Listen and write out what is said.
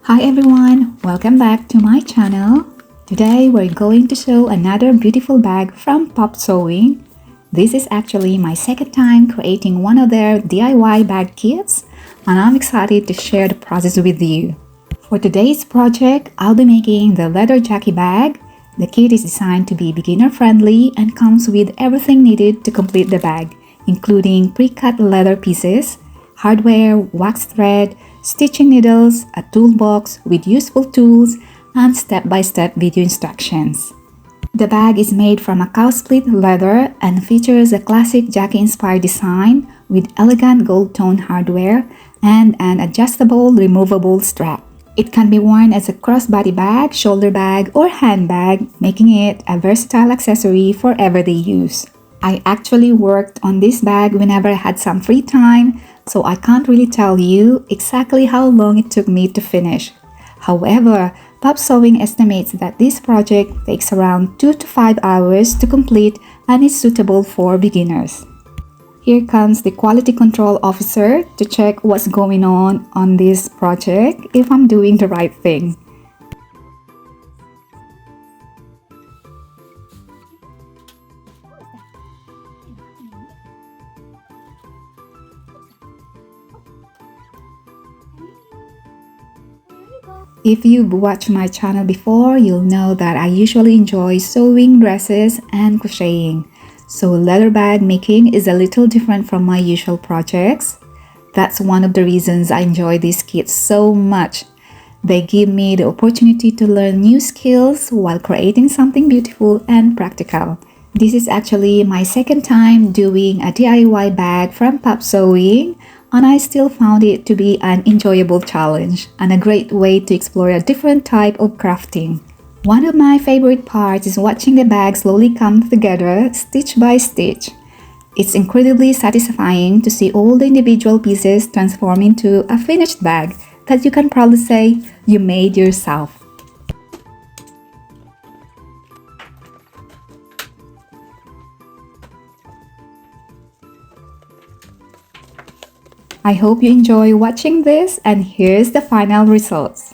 Hi everyone, welcome back to my channel. Today we're going to show another beautiful bag from Popsewing. This is actually my second time creating one of their DIY bag kits, and I'm excited to share the process with you. For today's project, I'll be making the leather jockey bag. The kit is designed to be beginner friendly and comes with everything needed to complete the bag, including pre-cut leather pieces, hardware, wax thread, stitching needles, a toolbox with useful tools, and step-by-step video instructions. The bag is made from a cowsplit leather and features a classic jockey-inspired design with elegant gold-tone hardware and an adjustable removable strap. It can be worn as a crossbody bag, shoulder bag, or handbag, making it a versatile accessory for everyday use. I actually worked on this bag whenever I had some free time, so I can't really tell you exactly how long it took me to finish. However, Popsewing estimates that this project takes around 2 to 5 hours to complete and is suitable for beginners. Here comes the quality control officer to check what's going on this project, if I'm doing the right thing. If you've watched my channel before, you'll know that I usually enjoy sewing dresses and crocheting. So leather bag making is a little different from my usual projects. That's one of the reasons I enjoy these kits so much. They give me the opportunity to learn new skills while creating something beautiful and practical. This is actually my second time doing a DIY bag from Popsewing, and I still found it to be an enjoyable challenge and a great way to explore a different type of crafting. One of my favorite parts is watching the bag slowly come together stitch by stitch. It's incredibly satisfying to see all the individual pieces transform into a finished bag that you can proudly say you made yourself. I hope you enjoy watching this, and here's the final results.